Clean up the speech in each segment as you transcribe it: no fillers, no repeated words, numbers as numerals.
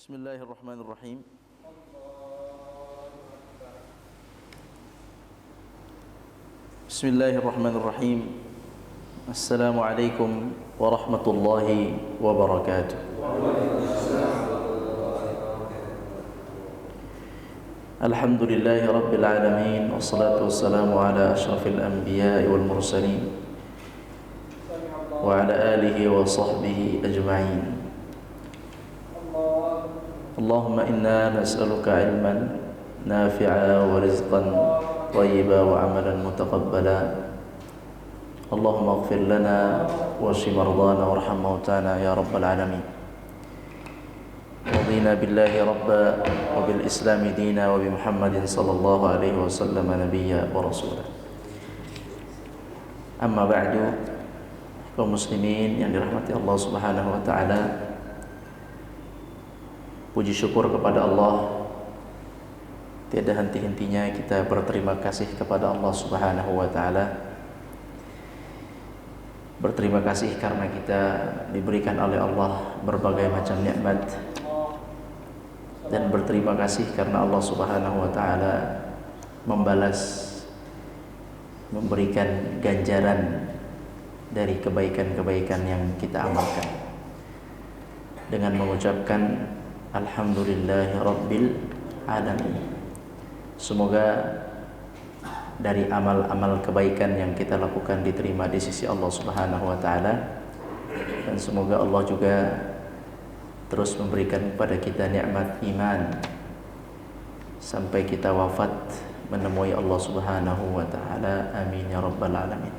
Bismillahirrahmanirrahim. Bismillahirrahmanirrahim. Assalamualaikum warahmatullahi wabarakatuh. Alhamdulillahi rabbil alamin, wassalatu wassalamu ala asyrafil anbiya'i wal mursalin wa ala alihi wa sahbihi ajma'in. Allahumma inna nas'aluka ilman nafi'a wa rizqan thayyiba wa amalan mutaqabbala. Allahumma ighfir lana wa shfi mardana warham mautana ya rabbal alamin. Radina billahi rabba wa bil islami dina wa bi Muhammadin sallallahu alaihi wasallam nabiyya wa rasulah. Amma ba'du, kaum muslimin yang dirahmati Allah Subhanahu wa taala, puji syukur kepada Allah, tiada henti-hentinya kita berterima kasih kepada Allah Subhanahu wa taala. Berterima kasih karena kita diberikan oleh Allah berbagai macam nikmat, dan berterima kasih karena Allah Subhanahu wa taala memberikan ganjaran dari kebaikan-kebaikan yang kita amalkan dengan mengucapkan Alhamdulillahi Rabbil Alamin. Semoga dari amal-amal kebaikan yang kita lakukan diterima di sisi Allah Subhanahu wa taala, dan semoga Allah juga terus memberikan kepada kita nikmat iman sampai kita wafat menemui Allah Subhanahu wa taala. Amin ya rabbal alamin.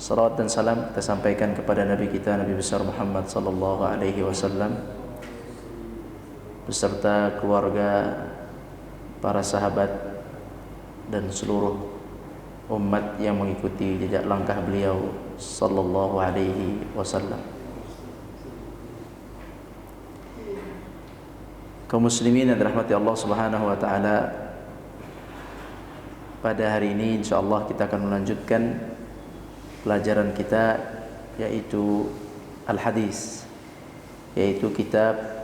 Salawat dan salam kita sampaikan kepada Nabi kita, Nabi besar Muhammad sallallahu alaihi wasallam, beserta keluarga, para sahabat, dan seluruh umat yang mengikuti jejak langkah beliau sallallahu alaihi wasallam. Kaum muslimin yang dirahmati Allah Subhanahu wa taala, pada hari ini insyaallah kita akan melanjutkan pelajaran kita, yaitu al-hadis, yaitu kitab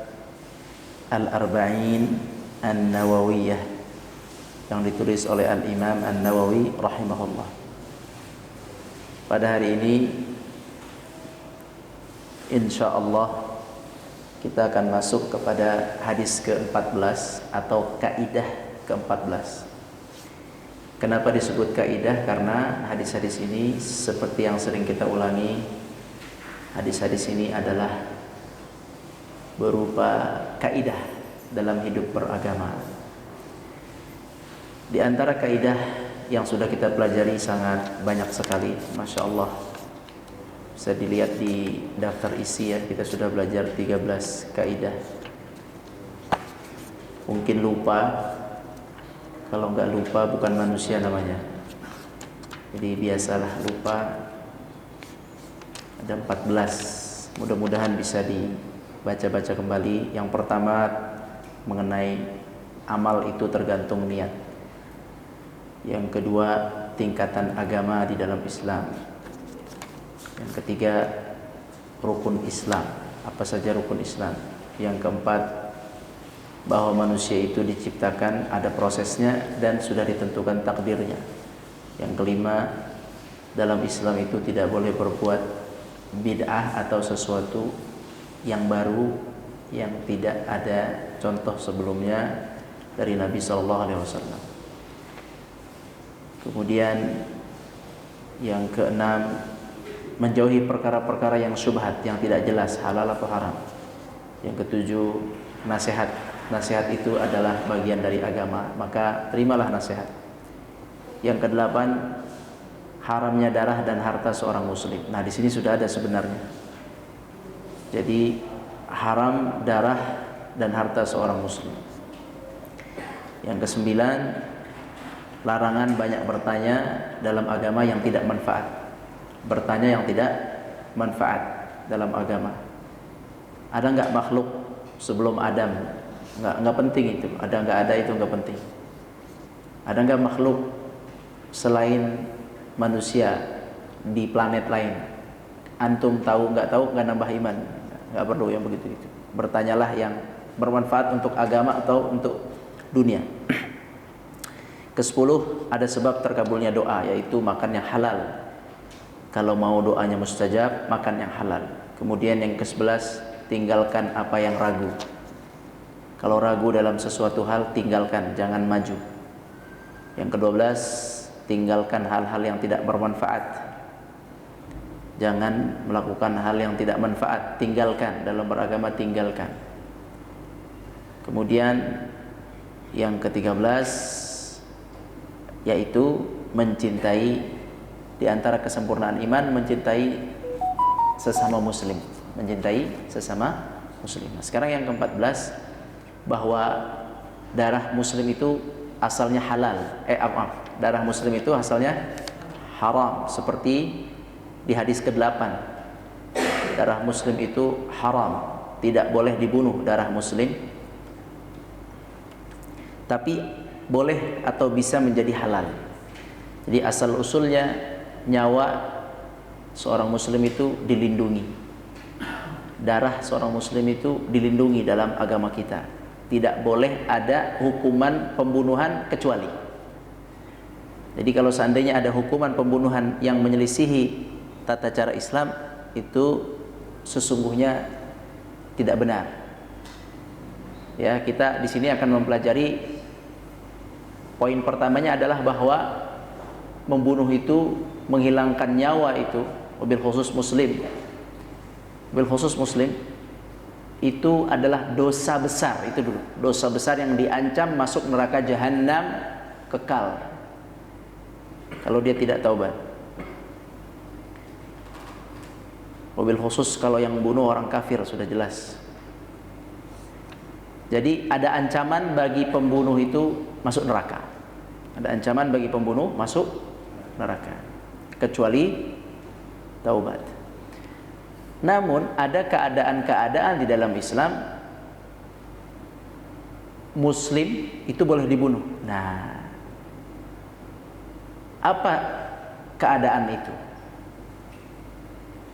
Al-Arba'in An-Nawawiyah yang ditulis oleh Al-Imam An-Nawawi rahimahullah. Pada hari ini insyaallah kita akan masuk kepada hadis ke-14 atau kaidah ke-14. Kenapa disebut kaidah? Karena hadis-hadis ini seperti yang sering kita ulangi, hadis-hadis ini adalah berupa kaidah dalam hidup beragama. Di antara kaidah yang sudah kita pelajari sangat banyak sekali, Masya Allah. Bisa dilihat di daftar isi ya, kita sudah belajar 13 kaidah. Mungkin lupa, kalau nggak lupa bukan manusia namanya. Jadi biasalah lupa. Ada 14, mudah-mudahan bisa dibaca-baca kembali. Yang pertama mengenai amal itu tergantung niat. Yang kedua, tingkatan agama di dalam Islam. Yang ketiga, rukun Islam. Apa saja rukun Islam? Yang keempat, bahwa manusia itu diciptakan, ada prosesnya dan sudah ditentukan takdirnya. Yang kelima, dalam Islam itu tidak boleh berbuat bid'ah atau sesuatu yang baru yang tidak ada contoh sebelumnya dari Nabi SAW. Kemudian yang keenam, menjauhi perkara-perkara yang syubhat, yang tidak jelas halal atau haram. Yang ketujuh, nasihat. Nasihat itu adalah bagian dari agama, maka terimalah nasihat. Yang kedelapan, haramnya darah dan harta seorang muslim. Nah, di sini sudah ada sebenarnya. Jadi haram darah dan harta seorang muslim. Yang kesembilan, larangan banyak bertanya dalam agama yang tidak manfaat. Bertanya yang tidak manfaat dalam agama. Ada enggak makhluk sebelum Adam? Enggak penting itu. Ada enggak ada itu enggak penting. Ada enggak makhluk selain manusia di planet lain? Antum tahu enggak nambah iman. Enggak perlu yang begitu-gitu. Bertanyalah yang bermanfaat untuk agama atau untuk dunia. Ke-10, ada sebab terkabulnya doa, yaitu makan yang halal. Kalau mau doanya mustajab, makan yang halal. Kemudian yang ke-11, tinggalkan apa yang ragu. Kalau ragu dalam sesuatu hal, tinggalkan, jangan maju. Yang ke-12, tinggalkan hal-hal yang tidak bermanfaat. Jangan melakukan hal yang tidak manfaat, tinggalkan. Dalam beragama, tinggalkan. Kemudian yang ke-13, yaitu mencintai, di antara kesempurnaan iman, mencintai sesama muslim. Mencintai sesama muslim. Nah, sekarang yang ke-14, bahwa darah muslim itu asalnya halal. Darah muslim itu asalnya haram, seperti di hadis ke-8. Darah muslim itu haram, tidak boleh dibunuh darah muslim. Tapi boleh atau bisa menjadi halal. Jadi asal usulnya nyawa seorang muslim itu dilindungi. Darah seorang muslim itu dilindungi dalam agama kita. Tidak boleh ada hukuman pembunuhan kecuali. Jadi kalau seandainya ada hukuman pembunuhan yang menyelisihi tata cara Islam, itu sesungguhnya tidak benar. Ya, kita di sini akan mempelajari poin pertamanya adalah bahwa membunuh itu, menghilangkan nyawa itu, wabil khusus muslim, itu adalah dosa besar. Itu dulu, dosa besar yang diancam masuk neraka jahanam kekal kalau dia tidak taubat. Wabil khusus kalau yang membunuh orang kafir, sudah jelas. Jadi ada ancaman bagi pembunuh itu masuk neraka. Ada ancaman bagi pembunuh masuk neraka, kecuali taubat. Namun ada keadaan-keadaan di dalam Islam muslim itu boleh dibunuh. Nah, apa keadaan itu?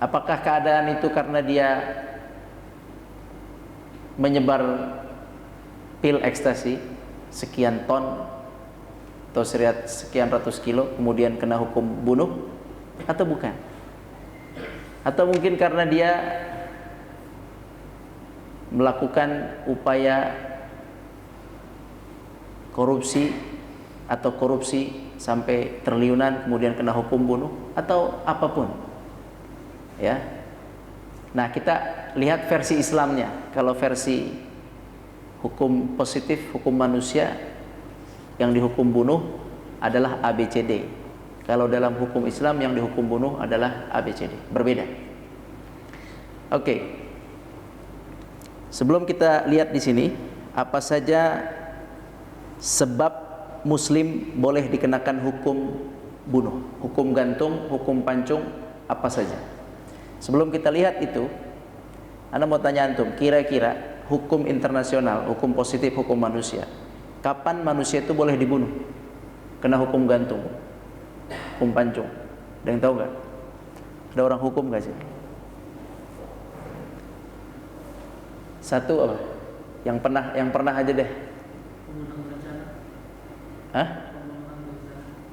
Apakah keadaan itu karena dia menyebar pil ekstasi sekian ton atau sekian ratus kilo kemudian kena hukum bunuh, atau bukan? Atau mungkin karena dia melakukan upaya korupsi atau korupsi sampai triliunan kemudian kena hukum bunuh, atau apapun. Ya. Nah, kita lihat versi Islamnya. Kalau versi hukum positif, hukum manusia, yang dihukum bunuh adalah ABCD. Kalau dalam hukum Islam yang dihukum bunuh adalah ABCD. Berbeda. Oke. Sebelum kita lihat di sini apa saja sebab muslim boleh dikenakan hukum bunuh, hukum gantung, hukum pancung, apa saja. Sebelum kita lihat itu, Anda mau tanya antum, kira-kira hukum internasional, hukum positif, hukum manusia, kapan manusia itu boleh dibunuh? Kena hukum gantung, hukum pancung. Ada yang tahu nggak? Ada orang hukum nggak sih? Satu apa? Yang pernah aja deh. Hah?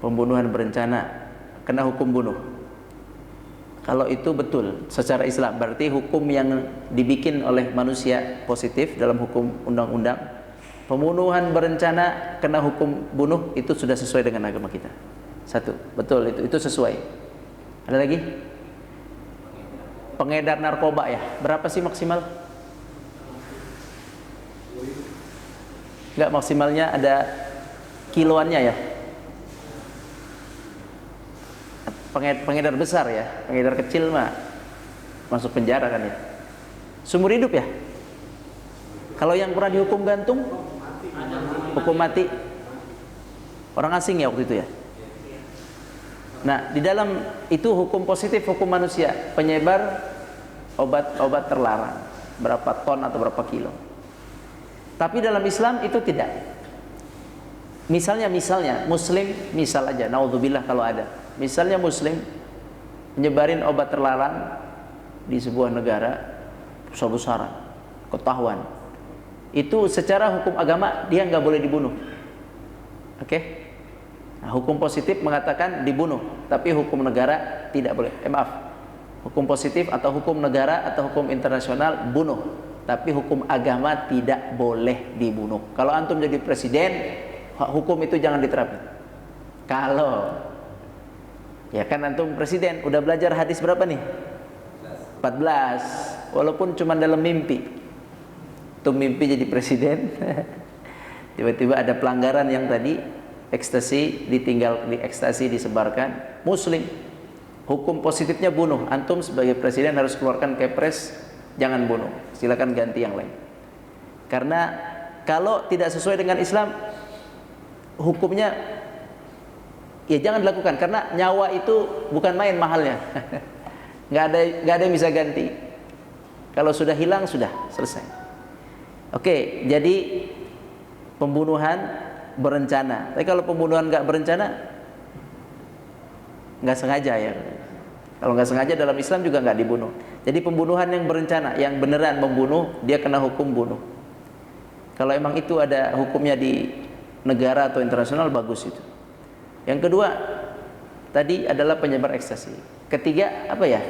Pembunuhan berencana, kena hukum bunuh. Kalau itu betul secara Islam, berarti hukum yang dibikin oleh manusia positif dalam hukum undang-undang, pembunuhan berencana kena hukum bunuh, itu sudah sesuai dengan agama kita. Satu, betul, itu sesuai. Ada lagi? Pengedar narkoba ya, berapa sih maksimal? Enggak, maksimalnya ada kiloannya ya. Pengedar besar ya, pengedar kecil mah masuk penjara kan ya, seumur hidup ya. Kalau yang pernah dihukum gantung, hukum mati, orang asing ya waktu itu ya. Nah, di dalam itu hukum positif, hukum manusia, penyebar obat-obat terlarang, berapa ton atau berapa kilo. Tapi dalam Islam itu tidak. Misalnya muslim, misal aja, naudzubillah kalau ada. Misalnya muslim nyebarin obat terlarang di sebuah negara besar-besaran, ketahuan, itu secara hukum agama dia nggak boleh dibunuh. Oke? Nah, hukum positif mengatakan dibunuh, tapi hukum negara tidak boleh. Maaf, hukum positif atau hukum negara atau hukum internasional bunuh, tapi hukum agama tidak boleh dibunuh. Kalau antum jadi presiden, hukum itu jangan diterapkan. Kalau ya kan antum presiden, udah belajar hadis berapa nih? 14. Walaupun cuma dalam mimpi. Tuh mimpi jadi presiden. Tiba-tiba ada pelanggaran yang tadi, ekstasi ditinggal, di ekstasi disebarkan, muslim. Hukum positifnya bunuh. Antum sebagai presiden harus keluarkan kepres, jangan bunuh. Silakan ganti yang lain. Karena kalau tidak sesuai dengan Islam, hukumnya ya jangan dilakukan, karena nyawa itu bukan main mahalnya. nggak ada yang bisa ganti. Kalau sudah hilang sudah selesai. Oke, jadi pembunuhan berencana. Tapi kalau pembunuhan nggak berencana, nggak sengaja ya. Kalau nggak sengaja dalam Islam juga nggak dibunuh. Jadi pembunuhan yang berencana, yang beneran membunuh, dia kena hukum bunuh. Kalau emang itu ada hukumnya di negara atau internasional, bagus itu. Yang kedua tadi adalah penyebar ekstasi. Ketiga apa ya?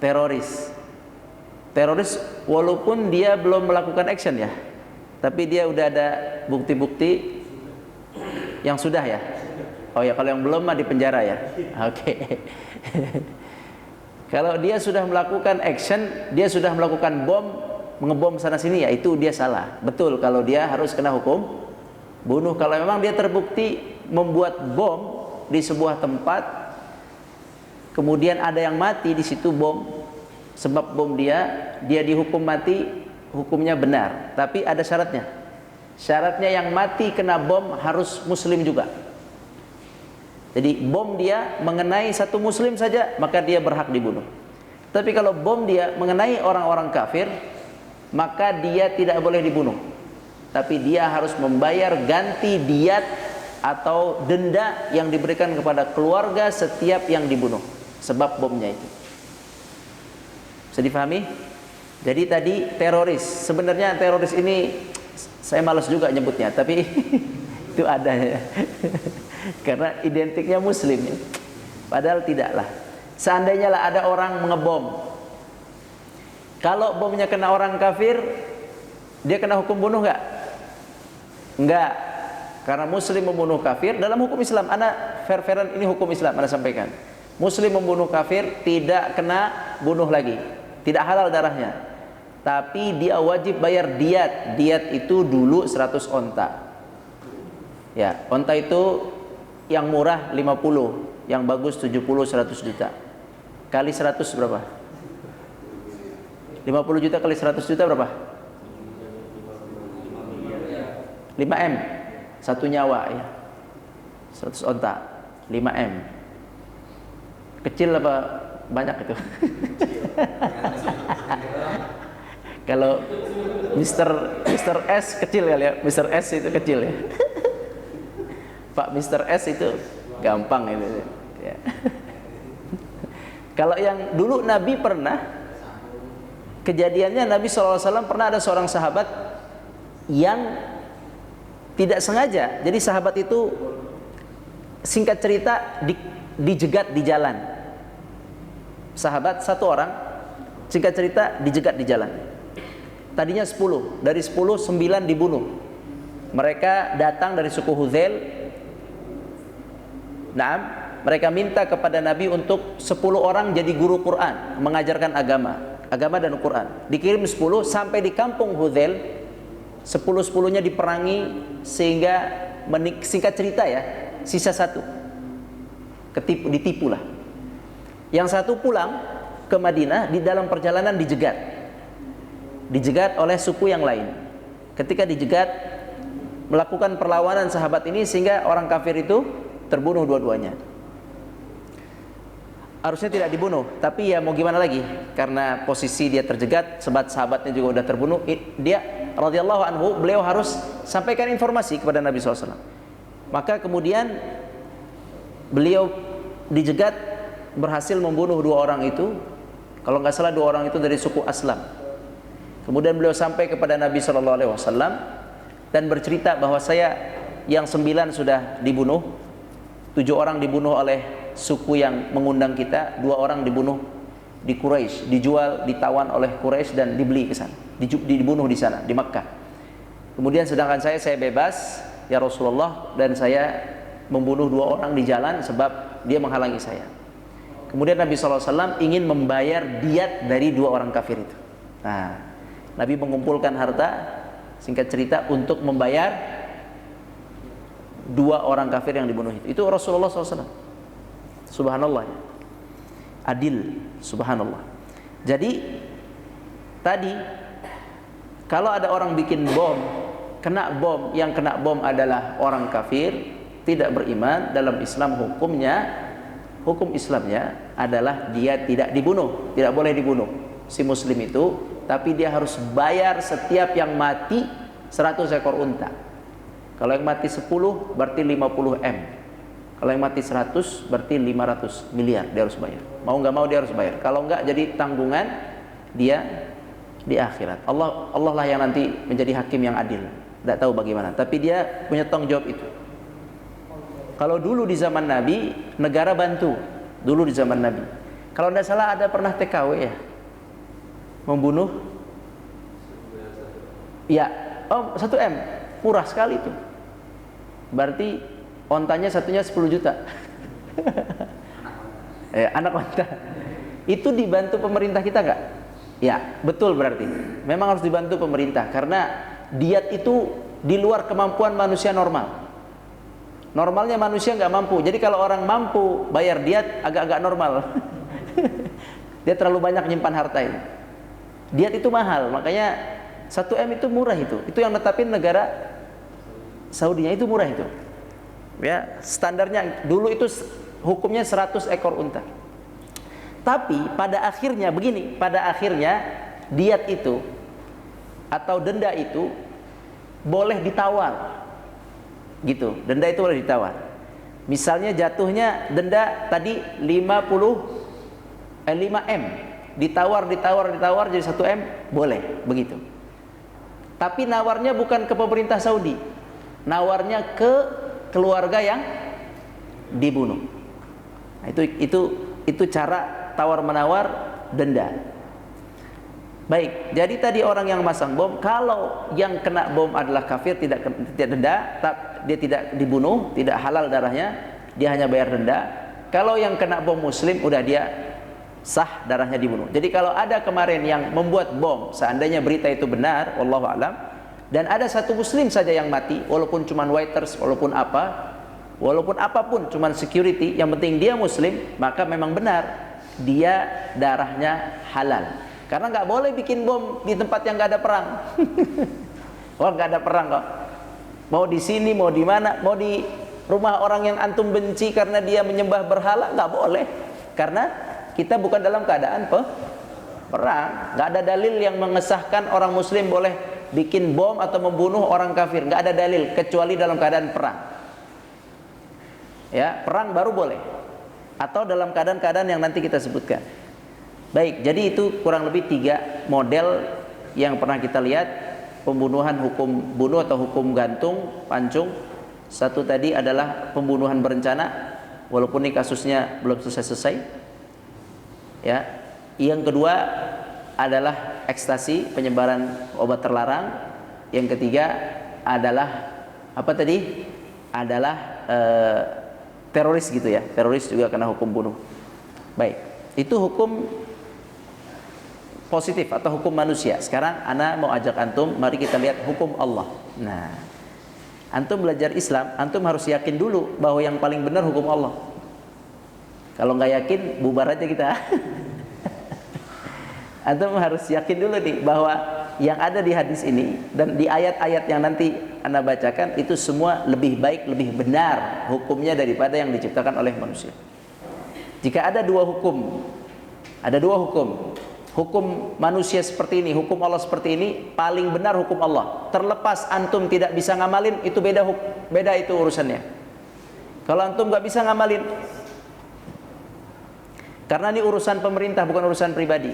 Teroris. Teroris walaupun dia belum melakukan action ya, tapi dia udah ada bukti-bukti yang sudah ya. Oh ya, kalau yang belum mah di penjara ya. Oke. Kalau dia sudah melakukan action, dia sudah melakukan bom, ngebom sana sini, ya itu dia salah. Betul, kalau dia harus kena hukum bunuh. Kalau memang dia terbukti membuat bom di sebuah tempat, kemudian ada yang mati di situ bom, sebab bom dia dihukum mati, hukumnya benar. Tapi ada syaratnya. Syaratnya yang mati kena bom harus muslim juga. Jadi bom dia mengenai satu muslim saja, maka dia berhak dibunuh. Tapi kalau bom dia mengenai orang-orang kafir, maka dia tidak boleh dibunuh. Tapi dia harus membayar ganti diat atau denda yang diberikan kepada keluarga setiap yang dibunuh, sebab bomnya itu. Bisa difahami? Jadi tadi teroris, sebenarnya teroris ini saya malas juga nyebutnya, tapi itu ada ya. Karena identiknya muslim ya. Padahal tidaklah. Seandainya lah ada orang mengebom, kalau bomnya kena orang kafir, dia kena hukum bunuh nggak? Enggak. Karena muslim membunuh kafir dalam hukum Islam. Ana fair-fairan, ini hukum Islam ana sampaikan. Muslim membunuh kafir tidak kena bunuh lagi, tidak halal darahnya. Tapi dia wajib bayar diat. Diat itu dulu 100 onta. Ya, onta itu yang murah 50, yang bagus 70, 100 juta. Kali 100 berapa? 50 juta kali 100 juta berapa? 5M. Satu nyawa ya. 100 onta, 5M. Kecil apa banyak itu? Kalau Mr. S kecil kali ya. Mr. S itu kecil ya. Pak Mr. S itu gampang itu ya. Kalau yang dulu Nabi pernah, kejadiannya Nabi SAW pernah ada seorang sahabat yang tidak sengaja. Jadi sahabat itu singkat cerita dijegat di jalan. Sahabat satu orang, singkat cerita dijegat di jalan. Tadinya 10, dari 10 9 dibunuh. Mereka datang dari suku Hudzail. Nah, mereka minta kepada Nabi untuk 10 orang jadi guru Quran, mengajarkan agama dan Quran. Dikirim 10 sampai di kampung Hudzail, 10-10-nya diperangi sehingga singkat cerita ya, sisa satu ditipu lah. Yang satu pulang ke Madinah, di dalam perjalanan dijegat oleh suku yang lain. Ketika dijegat, melakukan perlawanan sahabat ini sehingga orang kafir itu terbunuh dua-duanya. Harusnya tidak dibunuh, tapi ya mau gimana lagi, karena posisi dia terjegat, sahabatnya juga udah terbunuh, dia radhiyallahu anhu, beliau harus sampaikan informasi kepada Nabi SAW. Maka kemudian beliau dijegat, berhasil membunuh 2 orang itu. Kalau nggak salah 2 orang itu dari suku Aslam. Kemudian beliau sampai kepada Nabi Shallallahu Alaihi Wasallam dan bercerita bahwa saya yang 9 sudah dibunuh, 7 orang dibunuh oleh suku yang mengundang kita, 2 orang dibunuh di Quraisy, dijual, ditawan oleh Quraisy dan dibeli ke sana, dibunuh di sana di Makkah. Kemudian sedangkan saya bebas ya Rasulullah, dan saya membunuh 2 orang di jalan sebab dia menghalangi saya. Kemudian Nabi SAW ingin membayar diat dari 2 orang kafir itu. Nah, Nabi mengumpulkan harta, singkat cerita, untuk membayar 2 orang kafir yang dibunuh itu. Itu Rasulullah SAW. Subhanallah, adil, subhanallah. Jadi tadi kalau ada orang bikin bom, kena bom, yang kena bom adalah orang kafir, tidak beriman, dalam Islam hukum Islamnya adalah dia tidak dibunuh, tidak boleh dibunuh si muslim itu, tapi dia harus bayar setiap yang mati 100 ekor unta. Kalau yang mati 10 berarti 50 M. Kalau yang mati 100 berarti 500 miliar dia harus bayar. Mau nggak mau dia harus bayar. Kalau nggak jadi tanggungan dia di akhirat. Allah lah yang nanti menjadi hakim yang adil. Tidak tahu bagaimana, tapi dia punya tanggung jawab itu. Kalau dulu di zaman Nabi, negara bantu. Dulu di zaman Nabi. Kalau tidak salah ada pernah TKW ya, membunuh. Ya, 1 M, murah sekali itu. Berarti ontanya satunya 10 juta. Anak onta. Itu dibantu pemerintah kita nggak? Ya, betul berarti. Memang harus dibantu pemerintah karena diat itu di luar kemampuan manusia normal. Normalnya manusia nggak mampu. Jadi kalau orang mampu bayar diat agak-agak normal. Dia terlalu banyak nyimpan harta ini. Diat itu mahal, makanya 1 M itu murah itu. Itu yang netapin negara Saudinya, itu murah itu. Ya, standarnya dulu itu hukumnya 100 ekor unta. Tapi pada akhirnya begini, pada akhirnya diat itu atau denda itu boleh ditawar. Gitu, denda itu boleh ditawar. Misalnya jatuhnya denda tadi 5 M, ditawar jadi 1 M, boleh begitu. Tapi nawarnya bukan ke pemerintah Saudi, nawarnya ke keluarga yang dibunuh. Nah, itu cara tawar menawar denda. Baik, jadi tadi orang yang masang bom, kalau yang kena bom adalah kafir, tidak denda, dia tidak dibunuh, tidak halal darahnya, dia hanya bayar denda. Kalau yang kena bom muslim, udah dia sah darahnya dibunuh. Jadi kalau ada kemarin yang membuat bom, seandainya berita itu benar, wallahu alam, dan ada 1 muslim saja yang mati, walaupun cuman waiters, walaupun apapun, cuman security, yang penting dia muslim, maka memang benar dia darahnya halal. Karena nggak boleh bikin bom di tempat yang nggak ada perang. Wah, nggak ada perang kok. Mau di sini, mau di mana, mau di rumah orang yang antum benci karena dia menyembah berhala, nggak boleh. Karena kita bukan dalam keadaan perang. Nggak ada dalil yang mengesahkan orang muslim boleh bikin bom atau membunuh orang kafir. Nggak ada dalil kecuali dalam keadaan perang. Ya, perang baru boleh. Atau dalam keadaan-keadaan yang nanti kita sebutkan. Baik, jadi itu kurang lebih 3 model yang pernah kita lihat pembunuhan, hukum bunuh atau hukum gantung, pancung. 1 tadi adalah pembunuhan berencana, walaupun ini kasusnya belum selesai. Ya. Yang kedua adalah ekstasi, penyebaran obat terlarang. Yang ketiga adalah apa tadi? Adalah teroris gitu ya. Teroris juga kena hukum bunuh. Baik, itu hukum positif atau hukum manusia. Sekarang ana mau ajak antum, mari kita lihat hukum Allah. Nah, antum belajar Islam, antum harus yakin dulu bahwa yang paling benar hukum Allah. Kalau nggak yakin, bubar aja kita. Antum harus yakin dulu nih bahwa yang ada di hadis ini dan di ayat-ayat yang nanti ana bacakan itu semua lebih baik, lebih benar hukumnya daripada yang diciptakan oleh manusia. Jika ada 2 hukum, hukum manusia seperti ini, hukum Allah seperti ini, paling benar hukum Allah. Terlepas antum tidak bisa ngamalin, itu beda itu urusannya. Kalau antum nggak bisa ngamalin, Karena ini urusan pemerintah, bukan urusan pribadi,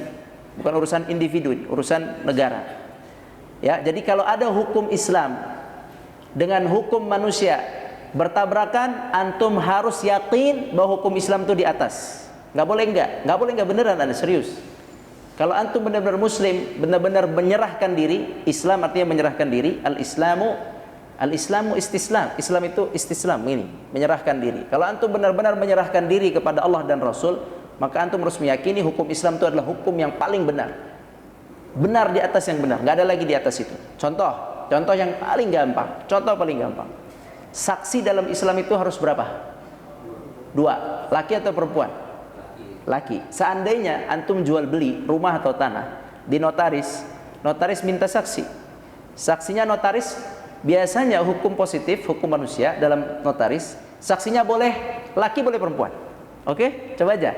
bukan urusan individu, urusan negara. Ya, jadi kalau ada hukum Islam dengan hukum manusia bertabrakan, antum harus yakin bahwa hukum Islam itu di atas. Nggak boleh enggak beneran, ada serius. Kalau antum benar-benar muslim, benar-benar menyerahkan diri, Islam artinya menyerahkan diri, al-Islamu istislam. Islam itu istislam, ini, menyerahkan diri. Kalau antum benar-benar menyerahkan diri kepada Allah dan Rasul, maka antum harus meyakini hukum Islam itu adalah hukum yang paling benar. Benar di atas yang benar, nggak ada lagi di atas itu. Contoh yang paling gampang. Saksi dalam Islam itu harus berapa? 2, laki atau perempuan? Laki. Seandainya antum jual beli rumah atau tanah di notaris minta saksi. Saksinya notaris, biasanya hukum positif, hukum manusia dalam notaris, saksinya boleh laki boleh perempuan. Oke? Coba aja.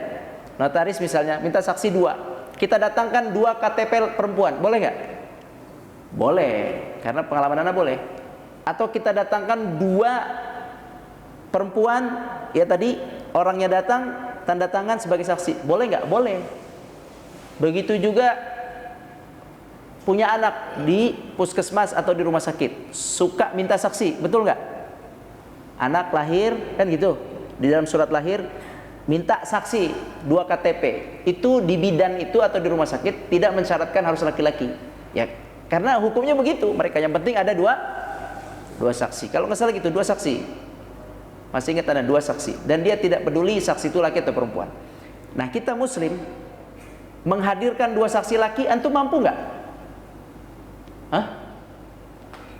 Notaris misalnya minta saksi 2. Kita datangkan 2 KTP perempuan, boleh nggak? Boleh, karena pengalaman Anda boleh. Atau kita datangkan 2 perempuan, ya tadi orangnya datang tanda tangan sebagai saksi, boleh nggak? Boleh. Begitu juga punya anak di puskesmas atau di rumah sakit, suka minta saksi, betul nggak? Anak lahir kan gitu, di dalam surat lahir minta saksi 2 KTP. Itu di bidan itu atau di rumah sakit tidak mensyaratkan harus laki-laki. Ya, karena hukumnya begitu. Mereka yang penting ada dua saksi. Kalau nggak salah gitu, 2 saksi. Masih ingat ada 2 saksi, dan dia tidak peduli saksi itu laki atau perempuan. Nah, kita muslim menghadirkan 2 saksi laki, antum mampu nggak?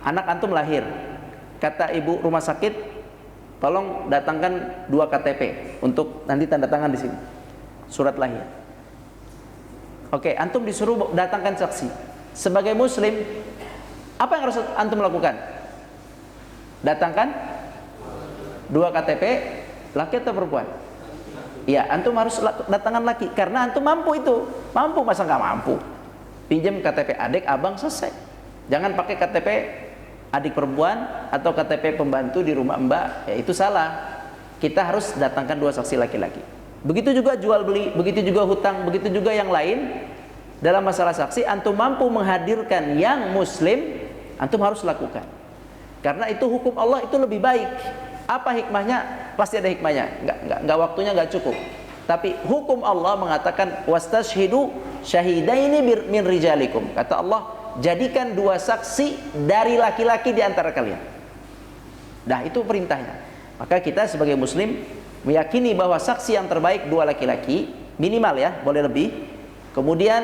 Anak antum lahir, kata ibu rumah sakit, tolong datangkan 2 KTP untuk nanti tanda tangan di sini, surat lahir. Oke, antum disuruh datangkan saksi. Sebagai muslim, apa yang harus antum lakukan? Datangkan 2 KTP, laki atau perempuan? Ya, antum harus datangkan laki, karena antum mampu itu. Mampu, masa nggak mampu? Pinjam KTP adik, abang, selesai. Jangan pakai KTP adik perempuan atau KTP pembantu di rumah mbak, ya itu salah. Kita harus datangkan 2 saksi laki-laki. Begitu juga jual beli, begitu juga hutang, begitu juga yang lain. Dalam masalah saksi, antum mampu menghadirkan yang muslim, antum harus lakukan. Karena itu hukum Allah, itu lebih baik. Apa hikmahnya? Pasti ada hikmahnya. Enggak waktunya enggak cukup. Tapi hukum Allah mengatakan wastashhidu syahidaini min rijalikum. Kata Allah, jadikan 2 saksi dari laki-laki di antara kalian. Dah, itu perintahnya. Maka kita sebagai muslim meyakini bahwa saksi yang terbaik 2 laki-laki, minimal ya, boleh lebih. Kemudian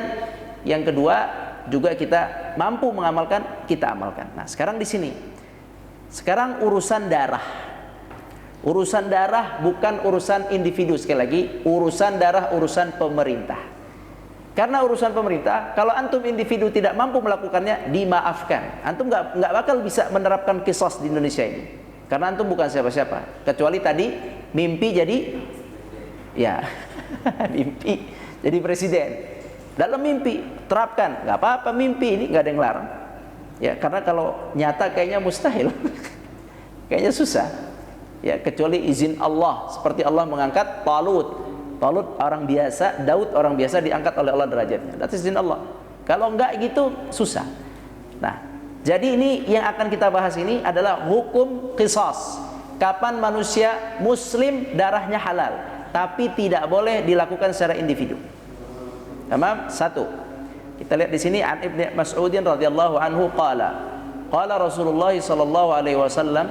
yang kedua juga kita mampu mengamalkan, kita amalkan. Nah, sekarang di sini. Sekarang urusan darah. Urusan darah bukan urusan individu, sekali lagi, urusan darah urusan pemerintah. Karena urusan pemerintah, kalau antum individu tidak mampu melakukannya, dimaafkan. Antum nggak bakal bisa menerapkan qisas di Indonesia ini. Karena antum bukan siapa-siapa. Kecuali tadi mimpi jadi, ya, mimpi jadi presiden. Dalam mimpi terapkan, nggak apa-apa mimpi ini, nggak ada yang larang. Ya, karena kalau nyata kayaknya mustahil, kayaknya susah. Ya, kecuali izin Allah, seperti Allah mengangkat Talut orang biasa, Daud orang biasa diangkat oleh Allah derajatnya. Itu izin Allah. Kalau enggak gitu susah. Nah, jadi ini yang akan kita bahas ini adalah hukum qisas. Kapan manusia muslim darahnya halal, tapi tidak boleh dilakukan secara individu. Tamam? 1. Kita lihat di sini an Ibnu Mas'udin radhiyallahu anhu qala Rasulullah sallallahu alaihi wasallam,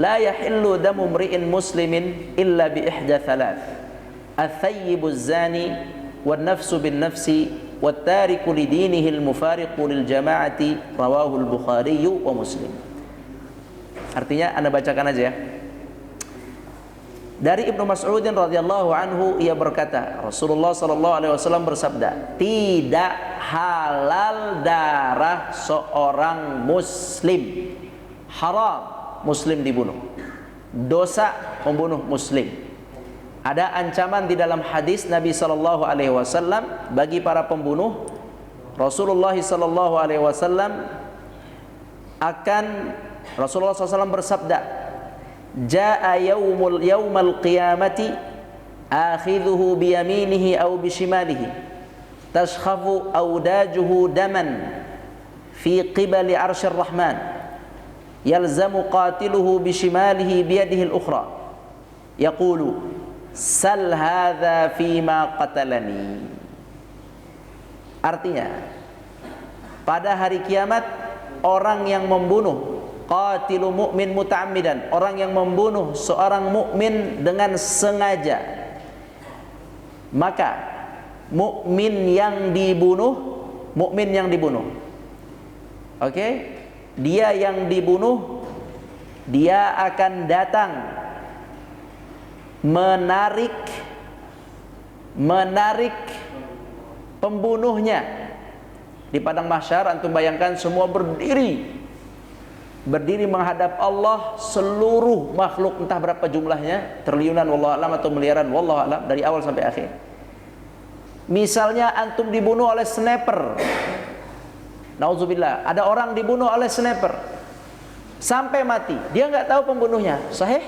la yahillu damu mri'in muslimin illa bi ihda thalath, at-thayyibu az-zani wan nafsu bin nafsi wat tariku li dinihi al-mufariqu lil jama'ati, rawahu al-Bukhari wa Muslim. Artinya Anda bacakan aja ya. Dari Ibnu Mas'udin radhiyallahu anhu, ia berkata, Rasulullah sallallahu alaihi wasallam bersabda, tidak halal darah seorang muslim, haram muslim dibunuh, dosa membunuh muslim. Ada ancaman di dalam hadis Nabi sallallahu alaihi wasallam bagi para pembunuh. Rasulullah sallallahu alaihi wasallam Rasulullah SAW bersabda, jaa yaumal qiyamati akhidhuhu biyaminihi aw bishimalihi tashkhafu awdajuhu daman fi qibali arsyir rahman yalzamu qatiluhu bishimalihi biyadihi al-ukhra yaqulu sal hadha fima qatalani. Artinya pada hari kiamat orang yang membunuh qatilu mu'min muta'ammidan, orang yang membunuh seorang mukmin dengan sengaja, maka mukmin yang dibunuh, oke, dia yang dibunuh, dia akan datang menarik pembunuhnya di padang mahsyar. Antum bayangkan semua berdiri menghadap Allah, seluruh makhluk entah berapa jumlahnya, triliunan wallahu alam atau miliaran wallahu alam, dari awal sampai akhir. Misalnya antum dibunuh oleh sniper, nauzubillah, ada orang dibunuh oleh sniper sampai mati, dia nggak tahu pembunuhnya, sahih?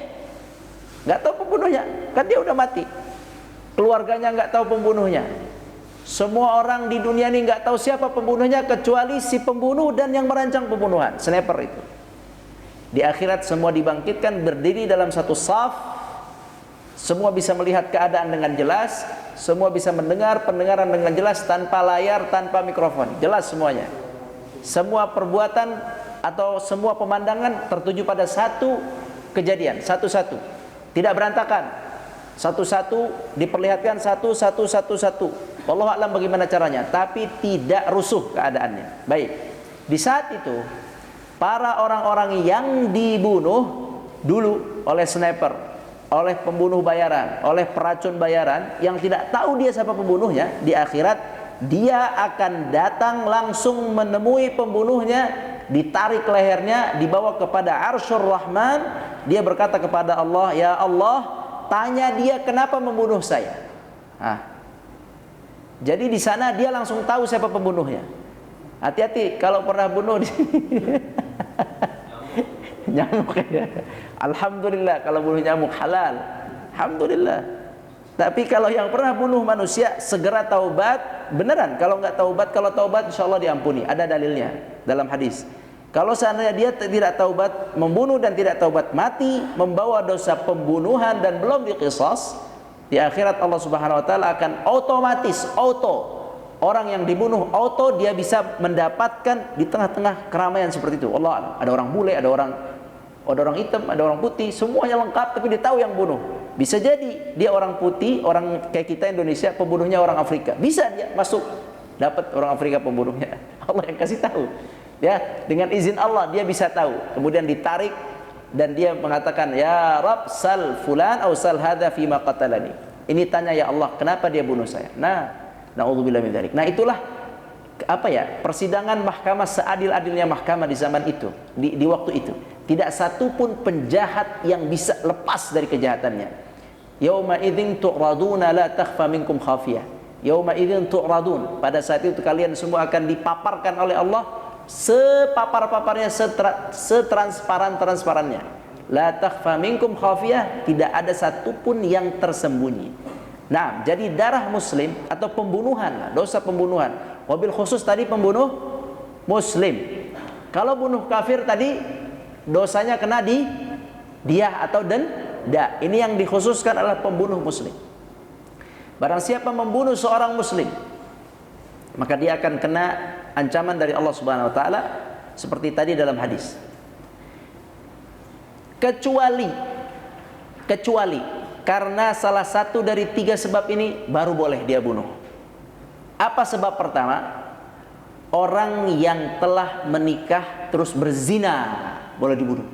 Nggak tahu pembunuhnya, kan dia udah mati. Keluarganya nggak tahu pembunuhnya. Semua orang di dunia ini nggak tahu siapa pembunuhnya kecuali si pembunuh dan yang merancang pembunuhan, sniper itu. Di akhirat semua dibangkitkan berdiri dalam satu saf, semua bisa melihat keadaan dengan jelas, semua bisa mendengar pendengaran dengan jelas, tanpa layar, tanpa mikrofon, jelas semuanya. Semua perbuatan atau semua pemandangan tertuju pada satu kejadian, satu-satu, tidak berantakan, satu-satu diperlihatkan, satu. Wallahu a'lam bagaimana caranya, tapi tidak rusuh keadaannya. Baik, di saat itu para orang-orang yang dibunuh dulu oleh sniper, oleh pembunuh bayaran, oleh peracun bayaran yang tidak tahu dia siapa pembunuhnya, di akhirat dia akan datang langsung menemui pembunuhnya, ditarik lehernya, dibawa kepada Arsyur Rahman. Dia berkata kepada Allah, ya Allah, tanya dia kenapa membunuh saya. Jadi di sana dia langsung tahu siapa pembunuhnya. Hati-hati kalau pernah bunuh di nyamuk ya. Alhamdulillah kalau bunuh nyamuk halal, alhamdulillah. Tapi kalau yang pernah bunuh manusia segera taubat, beneran. Kalau nggak taubat, kalau taubat insya Allah diampuni. Ada dalilnya dalam hadis. Kalau seandainya dia tidak taubat, membunuh dan tidak taubat, mati membawa dosa pembunuhan dan belum diqisas, di akhirat Allah Subhanahu wa taala akan otomatis orang yang dibunuh dia bisa mendapatkan di tengah-tengah keramaian seperti itu. Allah, ada orang bule, ada orang hitam, ada orang putih, semuanya lengkap, tapi dia tahu yang bunuh. Bisa jadi dia orang putih, orang kayak kita Indonesia, pembunuhnya orang Afrika. Bisa dia masuk, dapat orang Afrika pembunuhnya. Allah yang kasih tahu. Ya, dengan izin Allah dia bisa tahu. Kemudian ditarik dan dia mengatakan, ya Rabb, sal fulan atau sal hadza fima qatalani. Ini tanya ya Allah, kenapa dia bunuh saya? Na'udzubillah min dzalik. Nah, itulah persidangan mahkamah seadil-adilnya mahkamah di zaman itu, di waktu itu. Tidak satu pun penjahat yang bisa lepas dari kejahatannya. Yauma idzin tu'raduna la takhfa minkum khafiyah. Yauma idzin tu'radun. Pada saat itu kalian semua akan dipaparkan oleh Allah sepapar-paparnya, setransparan-transparannya. La takhfa minkum khafiyah, tidak ada satupun yang tersembunyi. Nah, jadi darah muslim atau pembunuhan, dosa pembunuhan, wabil khusus tadi pembunuh muslim. Kalau bunuh kafir tadi dosanya kena di dia atau denda. Ini yang dikhususkan adalah pembunuh muslim. Barang siapa membunuh seorang muslim, maka dia akan kena ancaman dari Allah Subhanahu wa taala seperti tadi dalam hadis. Kecuali karena salah satu dari 3 sebab ini baru boleh dia bunuh. Apa sebab pertama? Orang yang telah menikah terus berzina boleh dibunuh.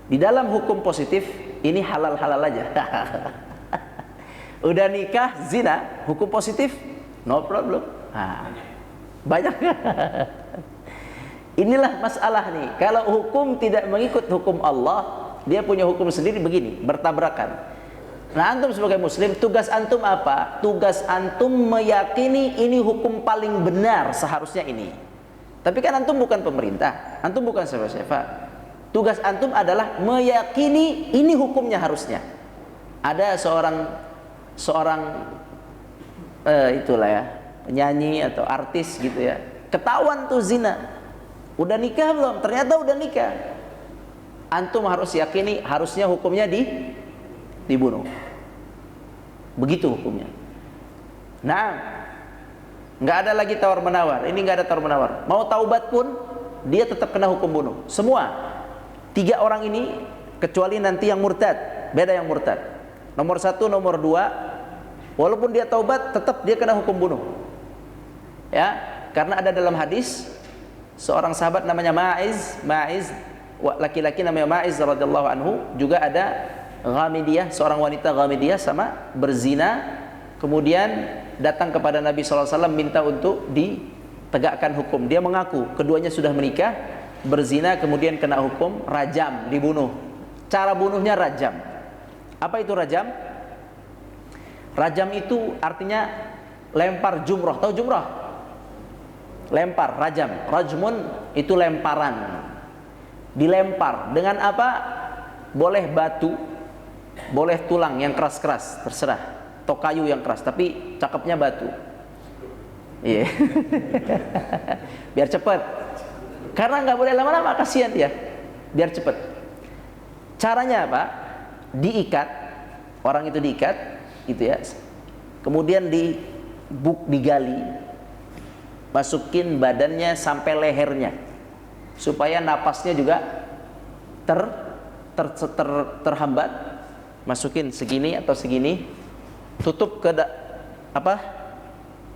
Di dalam hukum positif ini halal-halal aja. Udah nikah zina, hukum positif no problem. Banyak. Inilah masalah nih. Kalau hukum tidak mengikut hukum Allah, dia punya hukum sendiri begini, bertabrakan. Nah, antum sebagai muslim, tugas antum apa? Tugas antum meyakini ini hukum paling benar, seharusnya ini. Tapi kan antum bukan pemerintah, antum bukan siapa-siapa. Tugas antum adalah meyakini ini hukumnya harusnya. Ada seorang itulah ya, penyanyi atau artis gitu ya, ketahuan tuh zina. Udah nikah belum? Ternyata udah nikah. Antum harus yakini harusnya hukumnya dibunuh. Begitu hukumnya. Nah, nggak ada lagi tawar menawar. Ini nggak ada tawar menawar. Mau taubat pun dia tetap kena hukum bunuh. Semua 3 orang ini, kecuali nanti yang murtad, beda yang murtad. Nomor 1, nomor 2, walaupun dia taubat tetap dia kena hukum bunuh. Ya, karena ada dalam hadis seorang sahabat namanya Ma'iz, laki-laki namanya Ma'iz radhiyallahu anhu, juga ada Ghamidiyah, seorang wanita Ghamidiyah sama berzina, kemudian datang kepada Nabi SAW minta untuk ditegakkan hukum. Dia mengaku keduanya sudah menikah, berzina, kemudian kena hukum rajam, dibunuh. Cara bunuhnya rajam. Apa itu rajam? Rajam itu artinya lempar jumroh. Tahu jumroh? Lempar, rajam. Rajmun itu lemparan. Dilempar dengan apa? Boleh batu, boleh tulang yang keras-keras, terserah. Atau kayu yang keras, tapi cakepnya batu. Iya. Biar cepat. Karena nggak boleh lama-lama, kasihan dia. Biar cepat. Caranya apa? Diikat. Orang itu diikat, gitu ya. Kemudian digali, masukin badannya sampai lehernya, supaya napasnya juga terhambat. Masukin segini atau segini. Tutup ke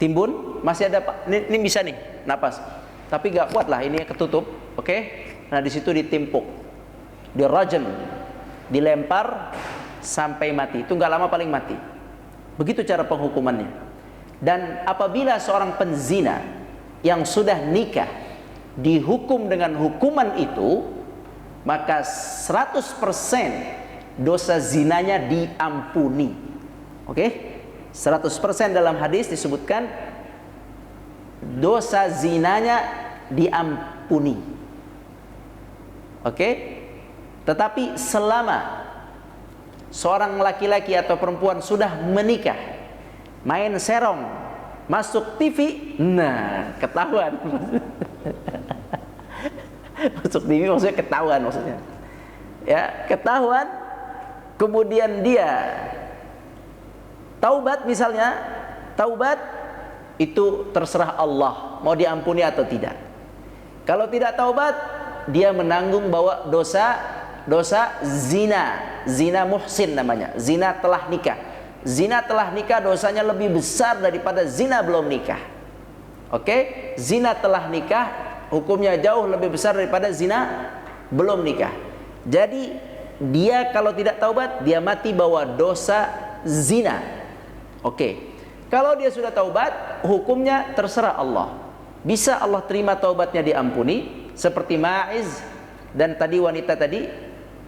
timbun, masih ada ini bisa nih napas, tapi gak kuat lah, ini ketutup, oke? Nah di situ ditimpuk, dirajam, dilempar sampai mati. Itu gak lama paling mati. Begitu cara penghukumannya. Dan apabila seorang penzina yang sudah nikah dihukum dengan hukuman itu, maka 100% dosa zinanya diampuni. Oke, 100% dalam hadis disebutkan dosa zinanya diampuni. Oke, tetapi selama seorang laki-laki atau perempuan sudah menikah, main serong, masuk TV, nah ketahuan. Masuk TV maksudnya ketahuan maksudnya. Ya, ketahuan, kemudian dia taubat misalnya, taubat itu terserah Allah mau diampuni atau tidak. Kalau tidak taubat, dia menanggung bawa dosa zina muhsin namanya, zina telah nikah. Zina telah nikah dosanya lebih besar daripada zina belum nikah. Oke, zina telah nikah hukumnya jauh lebih besar daripada zina belum nikah. Jadi dia kalau tidak taubat, dia mati bawa dosa zina. Oke, kalau dia sudah taubat, hukumnya terserah Allah. Bisa Allah terima taubatnya diampuni, seperti Ma'iz dan tadi wanita tadi.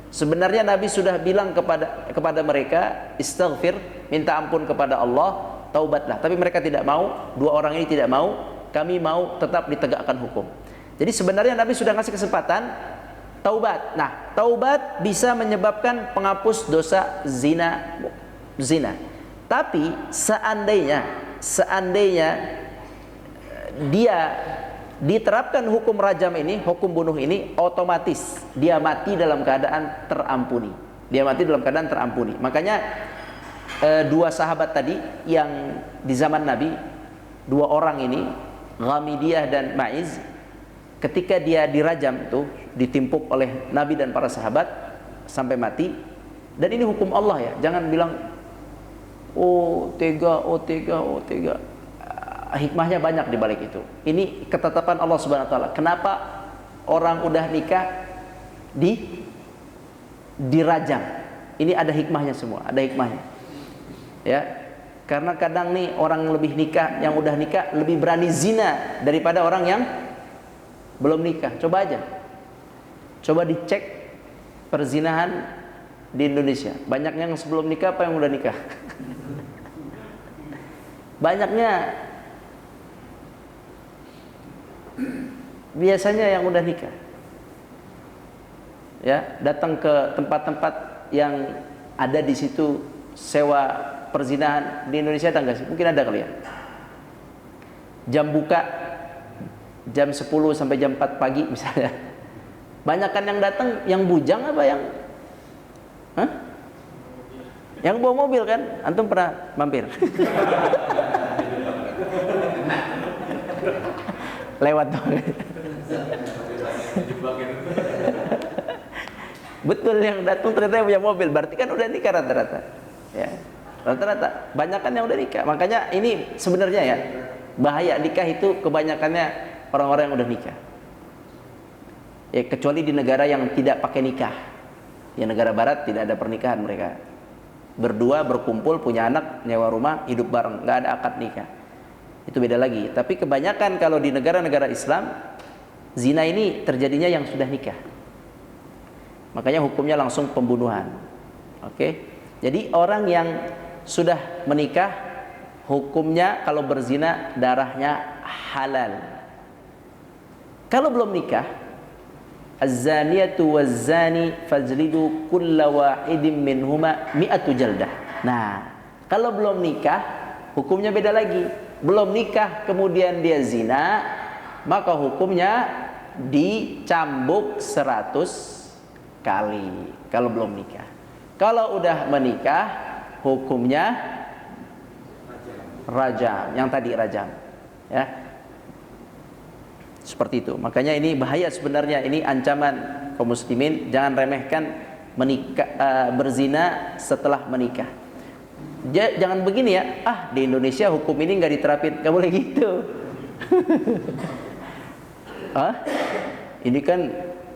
Sebenarnya Nabi sudah bilang kepada mereka, istighfir, minta ampun kepada Allah, taubatlah. Tapi mereka tidak mau, 2 orang ini tidak mau. Kami mau tetap ditegakkan hukum. Jadi sebenarnya Nabi sudah ngasih kesempatan taubat. Nah, taubat bisa menyebabkan penghapus dosa zina. Tapi seandainya dia diterapkan hukum rajam ini, hukum bunuh ini, otomatis dia mati dalam keadaan terampuni. Makanya 2 sahabat tadi yang di zaman Nabi, 2 orang ini, Ghamidiyah dan Ma'iz, ketika dia dirajam tuh, ditimpuk oleh Nabi dan para sahabat sampai mati. Dan ini hukum Allah ya, jangan bilang oh tega. Hikmahnya banyak di balik itu. Ini ketetapan Allah Subhanahu wa taala. Kenapa orang udah nikah dirajam? Ini ada hikmahnya semua, ada hikmahnya. Ya. Karena kadang nih orang yang udah nikah lebih berani zina daripada orang yang belum nikah. Coba aja. Coba dicek perzinahan di Indonesia. Banyak yang sebelum nikah apa yang udah nikah? Banyaknya biasanya yang udah nikah. Ya, datang ke tempat-tempat yang ada di situ sewa perzinahan di Indonesia ada nggak sih? Mungkin ada kali ya. Jam buka jam 10 sampai jam 4 pagi misalnya. Banyakan yang datang yang bujang apa yang hah? Yang bawa mobil kan? Antum pernah mampir? Lewat dong. Betul, yang datang ternyata yang punya mobil, berarti kan udah nikah rata-rata. Ya. Rata-rata banyakan yang udah nikah. Makanya ini sebenarnya ya, bahaya nikah itu kebanyakannya orang-orang yang udah nikah. Ya, kecuali di negara yang tidak pakai nikah. Ya, negara barat tidak ada pernikahan mereka. Berdua berkumpul, punya anak, nyewa rumah, hidup bareng, nggak ada akad nikah. Itu beda lagi. Tapi kebanyakan kalau di negara-negara Islam, zina ini terjadinya yang sudah nikah. Makanya hukumnya langsung pembunuhan. Oke? Jadi orang yang sudah menikah, hukumnya kalau berzina darahnya halal. Kalau belum nikah, az-zaniyatu waz-zani fajlidu kulla wahidin minhuma mi'atu jaldah. Nah, kalau belum nikah, hukumnya beda lagi. Belum nikah kemudian dia zina, maka hukumnya dicambuk 100 kali kalau belum nikah. Kalau udah menikah, hukumnya rajam, yang tadi rajam, ya. Seperti itu. Makanya ini bahaya sebenarnya, ini ancaman kaum muslimin, jangan remehkan menikah, berzina setelah menikah. Jangan begini ya, di Indonesia hukum ini nggak diterapin, nggak boleh gitu. Ini kan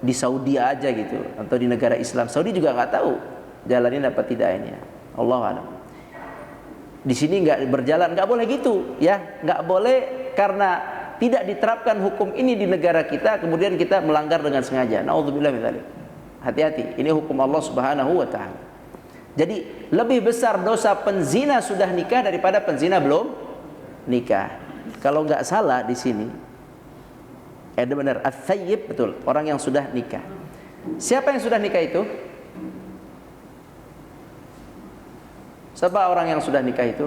di Saudi aja gitu, atau di negara Islam. Saudi juga nggak tahu jalanin apa tidak ini. Allahu a'lam. Di sini nggak berjalan, nggak boleh gitu, ya, nggak boleh karena tidak diterapkan hukum ini di negara kita, kemudian kita melanggar dengan sengaja. Nauzubillah min dzalik. Hati-hati, ini hukum Allah Subhanahu wa taala. Jadi lebih besar dosa penzina sudah nikah daripada penzina belum nikah. Kalau nggak salah di sini, ada benar, ats-tsayyib, betul, orang yang sudah nikah. Siapa yang sudah nikah itu? Siapa orang yang sudah nikah itu?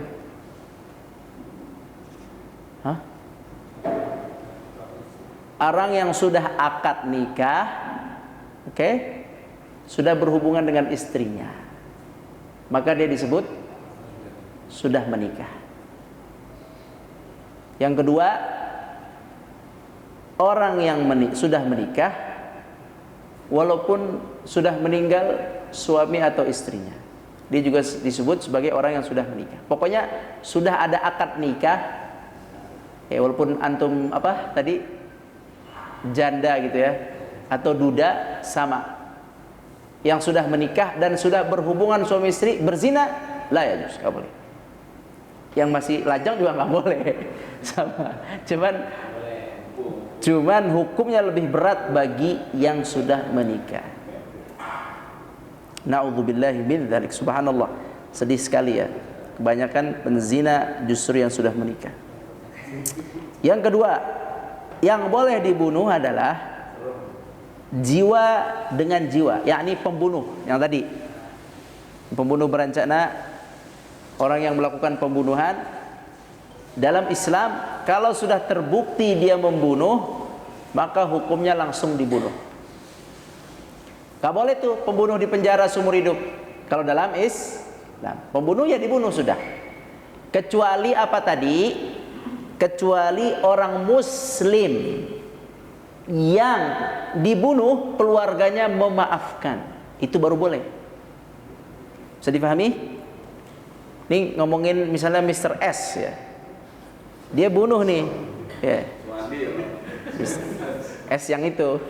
Orang yang sudah akad nikah, oke, sudah berhubungan dengan istrinya, maka dia disebut sudah menikah. Yang kedua, orang yang sudah menikah walaupun sudah meninggal suami atau istrinya, dia juga disebut sebagai orang yang sudah menikah. Pokoknya sudah ada akad nikah, ya, walaupun antum tadi janda gitu ya, atau duda, sama. Yang sudah menikah dan sudah berhubungan suami istri, berzina, la yajuz, nggak boleh. Yang masih lajang juga nggak boleh. Sama. Cuman hukumnya lebih berat bagi yang sudah menikah. Na'udzubillahi min dzalik. Subhanallah. Sedih sekali ya. Kebanyakan penzina justru yang sudah menikah. Yang kedua, yang boleh dibunuh adalah jiwa dengan jiwa, yakni pembunuh yang tadi. Pembunuh berencana, orang yang melakukan pembunuhan. Dalam Islam, kalau sudah terbukti dia membunuh, maka hukumnya langsung dibunuh. Gak boleh tuh pembunuh di penjara seumur hidup. Kalau dalam Islam, pembunuh ya dibunuh sudah. Kecuali apa tadi? Kecuali orang muslim yang dibunuh keluarganya memaafkan, itu baru boleh. Bisa dipahami? Ini ngomongin misalnya Mr. S ya, dia bunuh nih, ya, S yang itu,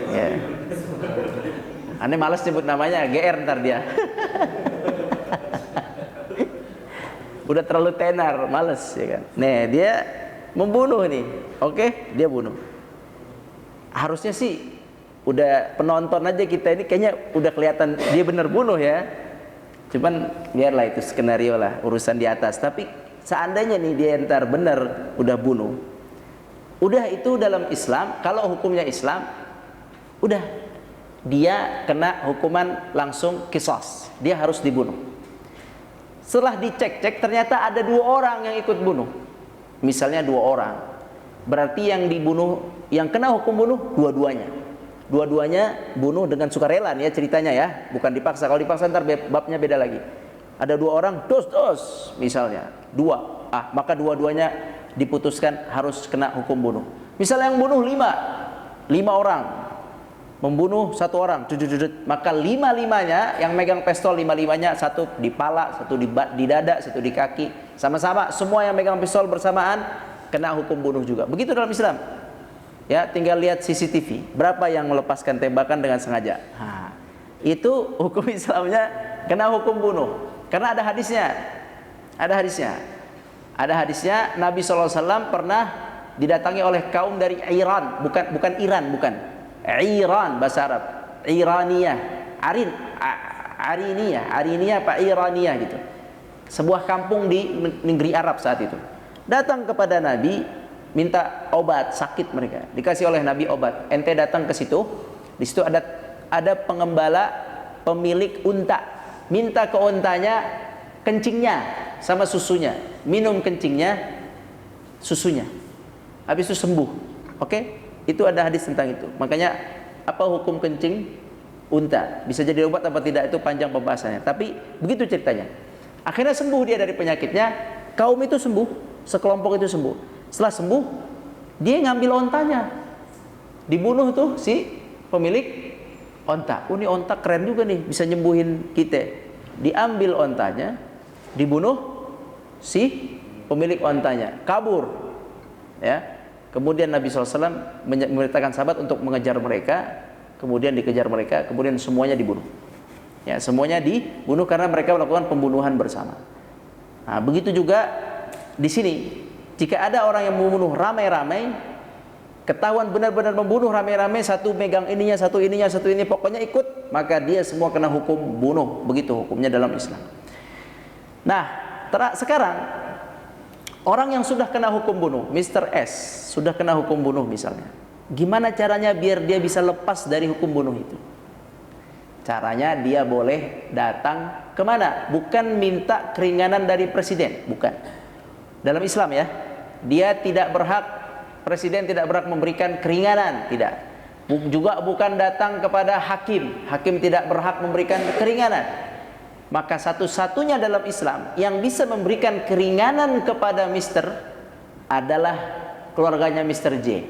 ya. Aneh malas nyebut namanya, GR ntar dia. Udah terlalu tenar, males ya kan. Nih dia membunuh nih, oke, dia bunuh. Harusnya sih udah penonton aja kita ini kayaknya udah kelihatan dia bener bunuh ya. Cuman biarlah itu skenario lah, urusan di atas. Tapi seandainya nih dia ntar bener udah bunuh, udah itu dalam Islam, kalau hukumnya Islam, udah dia kena hukuman langsung qisas, dia harus dibunuh. Setelah dicek-cek ternyata ada 2 orang yang ikut bunuh. Misalnya 2 orang. Berarti yang dibunuh, yang kena hukum bunuh dua-duanya. Dua-duanya bunuh dengan sukarela nih ya ceritanya ya, bukan dipaksa. Kalau dipaksa ntar babnya beda lagi. Ada 2 orang, dos misalnya, 2. Maka dua-duanya diputuskan harus kena hukum bunuh. Misalnya yang bunuh 5 orang, membunuh 1 orang, maka 5-5-nya yang megang pistol, 5-5-nya, satu di pala, satu di dada, satu di kaki, sama-sama semua yang megang pistol bersamaan kena hukum bunuh juga. Begitu dalam Islam. Ya, tinggal lihat CCTV, berapa yang melepaskan tembakan dengan sengaja. Itu hukum Islamnya kena hukum bunuh. Karena ada hadisnya. Ada hadisnya Nabi SAW pernah didatangi oleh kaum dari Iran, bukan Iran, bukan. Iran bahasa Arab. Iraniyah, Ariniyah apa Iraniyah gitu. Sebuah kampung di negeri Arab saat itu. Datang kepada Nabi minta obat sakit mereka. Dikasih oleh Nabi obat. Ente datang ke situ. Di situ ada pengembala pemilik unta. Minta ke untanya kencingnya sama susunya. Minum kencingnya, susunya. Habis itu sembuh. Oke? Itu ada hadis tentang itu. Makanya apa hukum kencing unta? Bisa jadi obat apa tidak itu panjang pembahasannya. Tapi begitu ceritanya. Akhirnya sembuh dia dari penyakitnya. Kaum itu sembuh, sekelompok itu sembuh. Setelah sembuh, dia ngambil ontanya. Dibunuh tuh si pemilik onta. Ini onta keren juga nih, bisa nyembuhin kita. Diambil ontanya, dibunuh si pemilik ontanya. Kabur. Ya. Kemudian Nabi SAW memerintahkan sahabat untuk mengejar mereka. Kemudian dikejar mereka, kemudian semuanya dibunuh. Ya, semuanya dibunuh karena mereka melakukan pembunuhan bersama. Nah, begitu juga di sini. Jika ada orang yang membunuh ramai-ramai, ketahuan benar-benar membunuh ramai-ramai, satu megang ininya, satu ini, pokoknya ikut, maka dia semua kena hukum bunuh. Begitu hukumnya dalam Islam. Nah, sekarang orang yang sudah kena hukum bunuh, Mr. S sudah kena hukum bunuh misalnya. Gimana caranya biar dia bisa lepas dari hukum bunuh itu? Caranya dia boleh datang kemana? Bukan minta keringanan dari presiden, bukan. Dalam Islam ya, dia tidak berhak, presiden tidak berhak memberikan keringanan, tidak. Juga bukan datang kepada hakim, hakim tidak berhak memberikan keringanan. Maka satu-satunya dalam Islam yang bisa memberikan keringanan kepada Mister adalah keluarganya Mister J.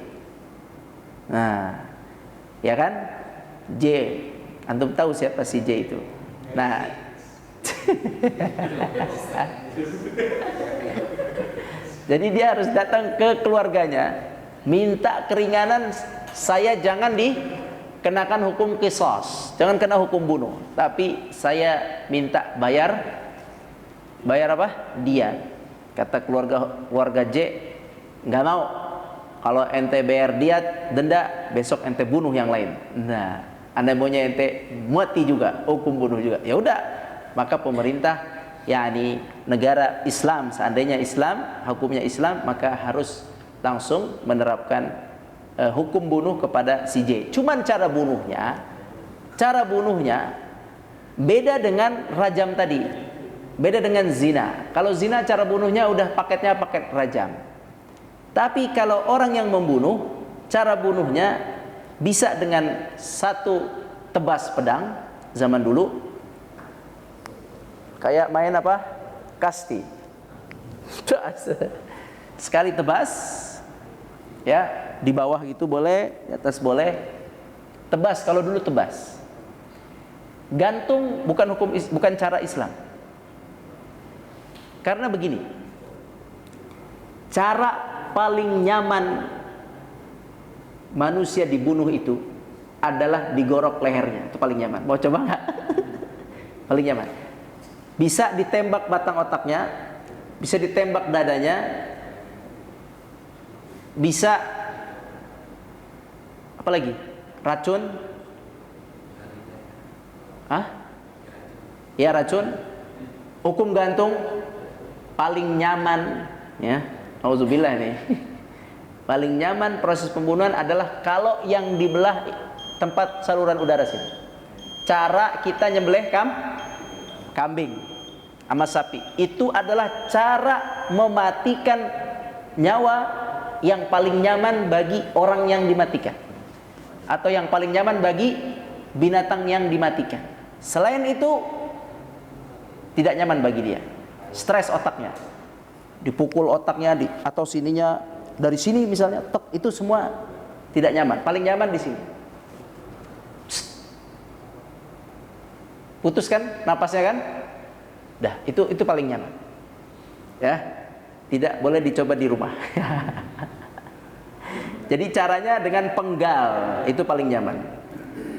Nah, ya kan? J. Antum tahu siapa si J itu? Nah, jadi dia harus datang ke keluarganya, minta keringanan, saya jangan dikenakan hukum qisas, jangan kena hukum bunuh, tapi saya minta bayar apa? Dia. Kata keluarga J, nggak mau. Kalau ente bayar dia denda, besok ente bunuh yang lain. Nah, anda maunya ente mati juga, hukum bunuh juga. Ya udah, maka pemerintah, yakni negara Islam, seandainya Islam, hukumnya Islam, maka harus langsung menerapkan hukum bunuh kepada si J. Cuman cara bunuhnya beda dengan rajam tadi, beda dengan zina. Kalau zina cara bunuhnya udah paketnya paket rajam. Tapi kalau orang yang membunuh, cara bunuhnya bisa dengan satu tebas pedang zaman dulu, kayak main apa? Kasti. Sekali tebas, ya di bawah gitu boleh, di atas boleh. Tebas kalau dulu tebas. Gantung bukan cara Islam. Karena begini, cara paling nyaman manusia dibunuh itu adalah digorok lehernya. Itu paling nyaman. Mau coba nggak? Paling nyaman. Bisa ditembak batang otaknya, bisa ditembak dadanya, bisa apa lagi? Racun? Ya racun. Hukum gantung paling nyaman, ya. Auzubillah nih. Paling nyaman proses pembunuhan adalah kalau yang dibelah tempat saluran udara sini. Cara kita nyembelih kambing sama sapi itu adalah cara mematikan nyawa yang paling nyaman bagi orang yang dimatikan, atau yang paling nyaman bagi binatang yang dimatikan. Selain itu tidak nyaman bagi dia. Stres otaknya, dipukul otaknya atau sininya, dari sini misalnya, itu semua tidak nyaman. Paling nyaman di sini. Putus kan napasnya kan? Dah, itu paling nyaman. Ya. Tidak boleh dicoba di rumah. Jadi caranya dengan penggal, itu paling nyaman.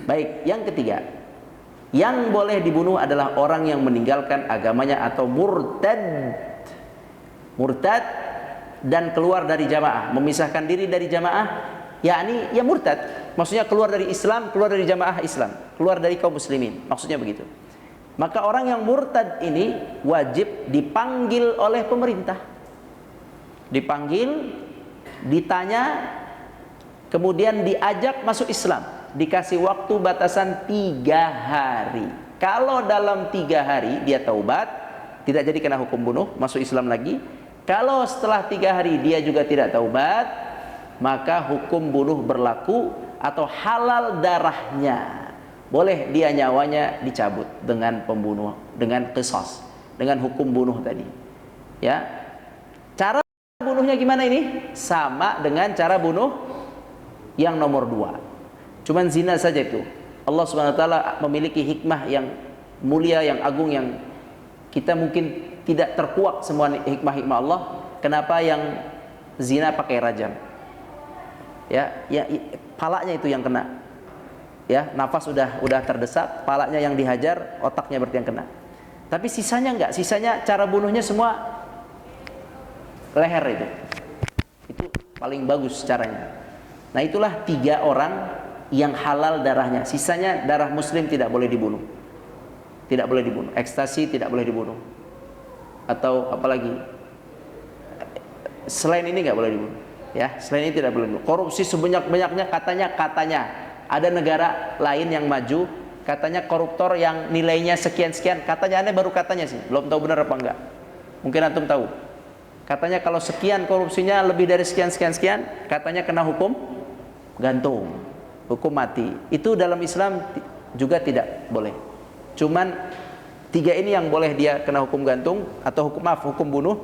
Baik, yang ketiga, yang boleh dibunuh adalah orang yang meninggalkan agamanya atau murtad. Murtad dan keluar dari jamaah, memisahkan diri dari jamaah, yakni ya murtad. Maksudnya keluar dari Islam, keluar dari jamaah Islam, keluar dari kaum muslimin. Maksudnya begitu. Maka orang yang murtad ini wajib dipanggil oleh pemerintah. Dipanggil, ditanya, kemudian diajak masuk Islam. Dikasih waktu batasan 3 hari. Kalau dalam 3 hari dia taubat, tidak jadi kena hukum bunuh, masuk Islam lagi. Kalau setelah 3 hari dia juga tidak taubat, maka hukum bunuh berlaku atau halal darahnya. Boleh dia nyawanya dicabut dengan pembunuh, dengan qisas, dengan hukum bunuh tadi. Ya. Cara bunuhnya gimana ini? Sama dengan cara bunuh yang nomor 2. Cuman zina saja itu. Allah Subhanahu wa taala memiliki hikmah yang mulia, yang agung, yang kita mungkin tidak terkuak semua hikmah-hikmah Allah. Kenapa yang zina pakai rajam? Ya, palanya itu yang kena. Ya, nafas udah terdesak, palanya yang dihajar, otaknya berarti yang kena. Tapi sisanya enggak, sisanya cara bunuhnya semua leher itu. Itu paling bagus caranya. Nah, itulah 3 orang yang halal darahnya. Sisanya darah muslim tidak boleh dibunuh. Tidak boleh dibunuh. Ekstasi tidak boleh dibunuh. Atau apalagi selain ini enggak boleh dibunuh. Ya, selain ini tidak boleh dibunuh. Korupsi sebanyak-banyaknya katanya ada negara lain yang maju, katanya koruptor yang nilainya sekian-sekian, katanya aneh baru katanya sih, belum tahu benar apa enggak. Mungkin antum tahu. Katanya kalau sekian korupsinya lebih dari sekian-sekian, katanya kena hukum gantung, hukum mati. Itu dalam Islam juga tidak boleh. Cuman 3 ini yang boleh dia kena hukum gantung atau hukum bunuh.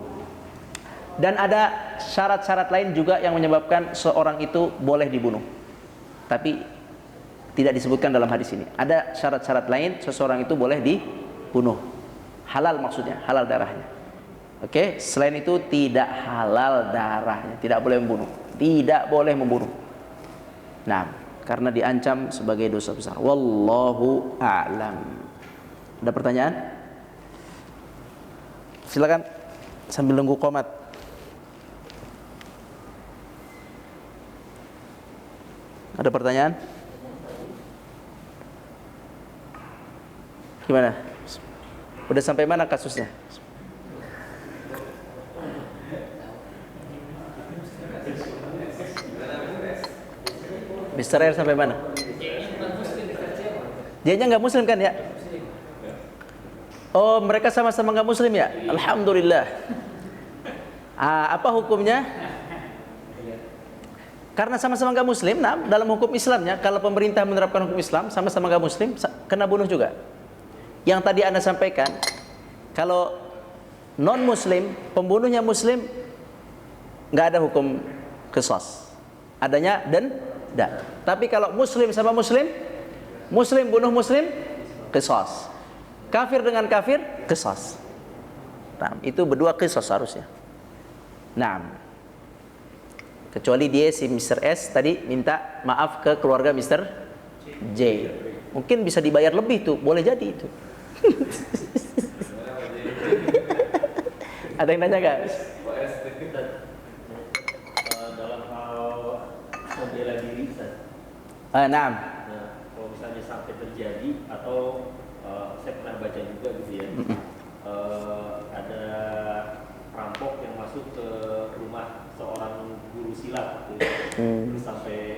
Dan ada syarat-syarat lain juga yang menyebabkan seorang itu boleh dibunuh. Tapi tidak disebutkan dalam hadis ini. Ada syarat-syarat lain seseorang itu boleh dibunuh. Halal maksudnya, halal darahnya. Oke, selain itu tidak halal darahnya, tidak boleh membunuh. Tidak boleh membunuh. Nah, karena diancam sebagai dosa besar. Wallahu a'lam. Ada pertanyaan? Silakan sambil nunggu qomat. Ada pertanyaan? Gimana? Udah sampai mana kasusnya? Mr. R sampai mana? Dianya nggak muslim kan ya? Oh, mereka sama-sama nggak muslim ya? Alhamdulillah. Apa hukumnya? Karena sama-sama nggak muslim, nah, dalam hukum Islamnya, kalau pemerintah menerapkan hukum Islam, sama-sama nggak muslim, kena bunuh juga. Yang tadi Anda sampaikan, kalau non-muslim, pembunuhnya muslim, nggak ada hukum qisas. Adanya denda. Tapi kalau muslim sama muslim, muslim bunuh muslim, qisas. Kafir dengan kafir, qisas. Nah, itu berdua qisas harusnya. Nah, kecuali dia si Mr. S tadi minta maaf ke keluarga Mr. J. Mungkin bisa dibayar lebih tuh, boleh jadi itu. Ada yang nanya nggak? Dalam hal membela diri, Nah, kalau misalnya sampai terjadi atau saya pernah baca juga gitu ya, ada perampok yang masuk ke rumah seorang guru silat gitu ya, terus sampai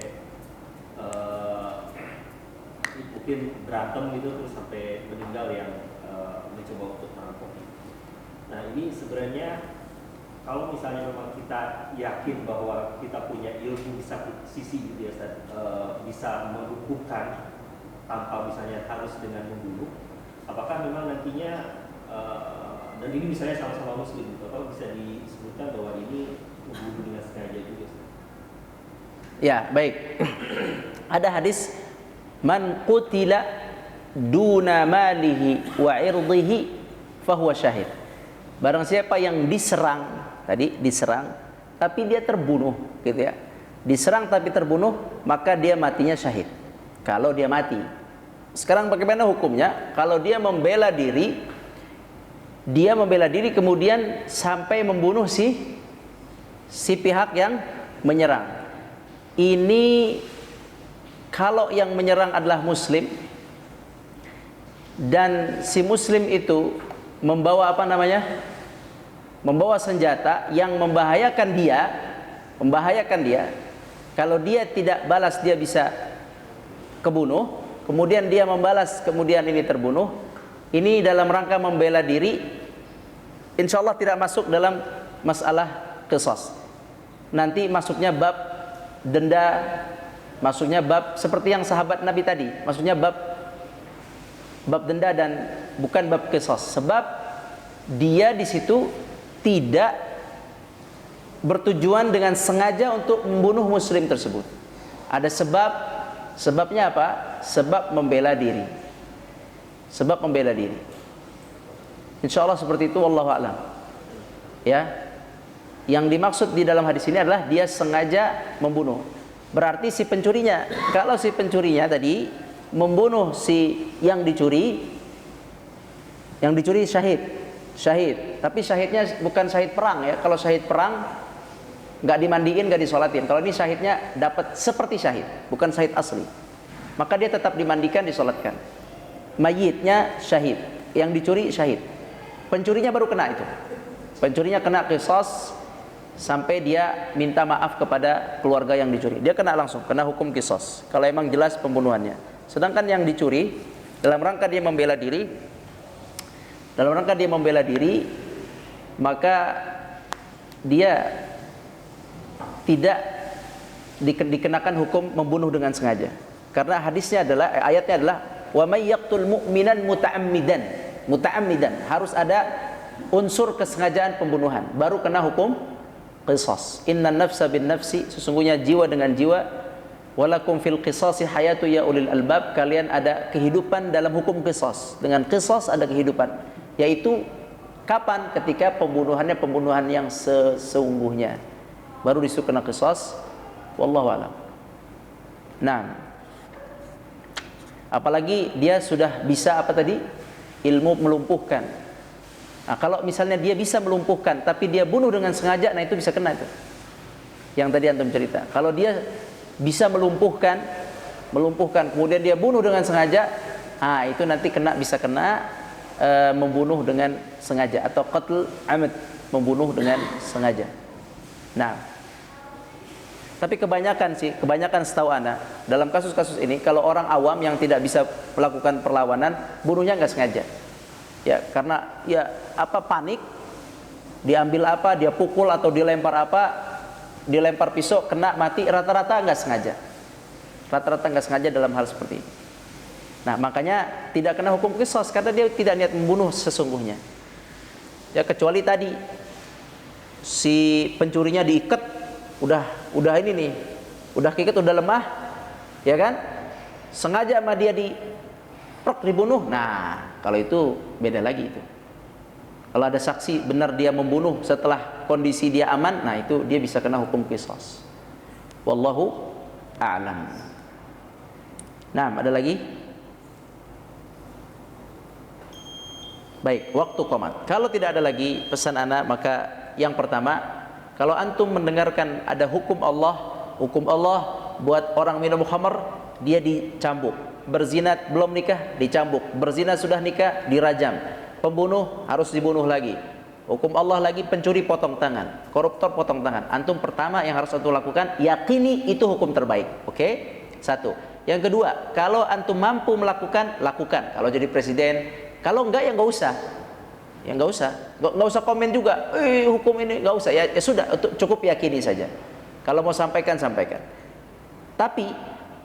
mungkin berantem gitu terus sampai meninggal yang mencoba untuk merampok. Nah ini sebenarnya kalau misalnya memang kita yakin bahwa kita punya ilmu di satu sisi gitu ya, bisa melumpuhkan tanpa misalnya harus dengan membunuh, apakah memang nantinya dan ini misalnya sama-sama muslim, apakah bisa disebutkan bahwa ini membunuh dengan sengaja juga? Ya, baik. Ada hadis, man qutila duna malihi wa irdihi fahuwa syahid. Barang siapa yang diserang, tadi diserang tapi dia terbunuh gitu ya. Diserang tapi terbunuh, maka dia matinya syahid. Kalau dia mati. Sekarang bagaimana hukumnya? Kalau dia membela diri kemudian sampai membunuh si pihak yang menyerang. Ini kalau yang menyerang adalah muslim dan si muslim itu membawa membawa senjata yang membahayakan dia. Kalau dia tidak balas dia bisa kebunuh, kemudian dia membalas, kemudian ini terbunuh. Ini dalam rangka membela diri, insya Allah tidak masuk dalam masalah qisas. Nanti masuknya bab denda, masuknya bab seperti yang sahabat Nabi tadi, masuknya bab denda dan bukan bab qisas. Sebab dia di situ tidak bertujuan dengan sengaja untuk membunuh muslim tersebut. Ada sebabnya apa? Sebab membela diri. Insya Allah seperti itu, wallahu a'lam. Ya, yang dimaksud di dalam hadis ini adalah dia sengaja membunuh. Berarti si pencurinya, kalau si pencurinya tadi membunuh si yang dicuri syahid. Tapi syahidnya bukan syahid perang ya. Kalau syahid perang nggak dimandiin, nggak disolatin. Kalau ini syahidnya dapat seperti syahid, bukan syahid asli. Maka dia tetap dimandikan, disolatkan. Mayitnya syahid, yang dicuri syahid. Pencurinya baru kena itu. Pencurinya kena qisas sampai dia minta maaf kepada keluarga yang dicuri. Dia kena langsung, kena hukum qisas. Kalau emang jelas pembunuhannya. Sedangkan yang dicuri dalam rangka dia membela diri, maka dia tidak dikenakan hukum membunuh dengan sengaja. Karena hadisnya adalah, ayatnya adalah wa may yaqtul mu'minan muta'ammidan, harus ada unsur kesengajaan pembunuhan baru kena hukum qisas. Innan nafsa bin nafsi, sesungguhnya jiwa dengan jiwa, walakum fil qisasi hayatu ya ulil albab, kalian ada kehidupan dalam hukum qisas. Dengan qisas ada kehidupan, yaitu kapan? Ketika pembunuhan yang sesungguhnya baru disuruh kena qisas. Wallahu a'lam. Nah, apalagi dia sudah bisa apa tadi? Ilmu melumpuhkan. Nah, kalau misalnya dia bisa melumpuhkan tapi dia bunuh dengan sengaja, nah itu bisa kena itu. Yang tadi antum cerita. Kalau dia bisa melumpuhkan kemudian dia bunuh dengan sengaja, ah itu nanti bisa kena membunuh dengan sengaja atau qatl amad, membunuh dengan sengaja. Nah, tapi kebanyakan setahu ana dalam kasus-kasus ini, kalau orang awam yang tidak bisa melakukan perlawanan, bunuhnya nggak sengaja. Ya, karena ya panik, diambil dia pukul atau dilempar pisau, kena mati, rata-rata nggak sengaja dalam hal seperti ini. Nah, makanya tidak kena hukum qisas karena dia tidak niat membunuh sesungguhnya. Ya, kecuali tadi si pencurinya diikat, udah ini nih, udah kikat, udah lemah, ya kan? Sengaja sama dia dibunuh. Nah, kalau itu beda lagi itu. Kalau ada saksi benar dia membunuh setelah kondisi dia aman, nah itu dia bisa kena hukum qisas. Wallahu a'lam. Nah, ada lagi? Baik, waktu qomat. Kalau tidak ada lagi pesan ana, maka yang pertama, kalau antum mendengarkan ada hukum Allah buat orang minum khamar, dia dicambuk. Berzina belum nikah, dicambuk. Berzina sudah nikah, dirajam. Pembunuh harus dibunuh lagi. Hukum Allah lagi, pencuri potong tangan, koruptor potong tangan. Antum pertama yang harus antum lakukan, yakini itu hukum terbaik. Oke? Satu. Yang kedua, kalau antum mampu melakukan, lakukan. Kalau jadi presiden, kalau enggak ya enggak usah. Ya enggak usah. Enggak usah komen juga. Hukum ini enggak usah. Ya sudah, cukup yakini saja. Kalau mau sampaikan, sampaikan. Tapi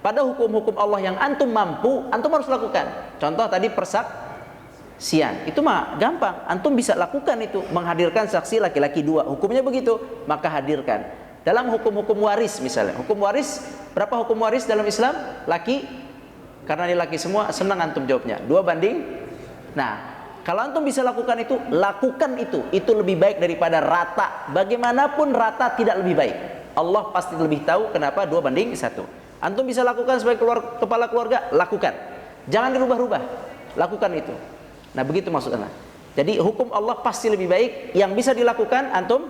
pada hukum-hukum Allah yang antum mampu, antum harus lakukan. Contoh tadi persaksian. Itu mah gampang. Antum bisa lakukan itu, menghadirkan saksi laki-laki 2. Hukumnya begitu, maka hadirkan. Dalam hukum-hukum waris misalnya. Hukum waris, berapa hukum waris dalam Islam? Laki, karena ini laki semua, senang antum jawabnya. 2 banding. Nah, kalau antum bisa lakukan itu, lakukan itu. Itu lebih baik daripada rata. Bagaimanapun rata tidak lebih baik. Allah pasti lebih tahu kenapa 2 banding 1. Antum bisa lakukan sebagai kepala keluarga, lakukan. Jangan dirubah-rubah. Lakukan itu. Nah, begitu maksudnya. Jadi hukum Allah pasti lebih baik. Yang bisa dilakukan, antum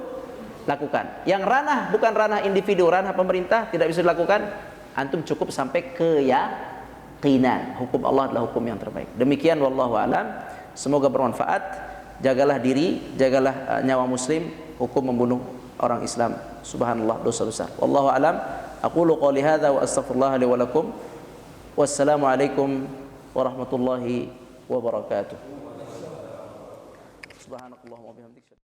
lakukan. Yang ranah bukan ranah individu, ranah pemerintah tidak bisa dilakukan. Antum cukup sampai keyakinan. Hukum Allah adalah hukum yang terbaik. Demikian wallahu alam. Semoga bermanfaat. Jagalah diri, jagalah nyawa muslim. Hukum membunuh orang Islam, subhanallah, dosa besar. Wallahu alam. Aqulu qouli hadza wa astaghfirullah li wa lakum. Wassalamu alaikum warahmatullahi wabarakatuh. Subhanakallahumma wa bihamdika.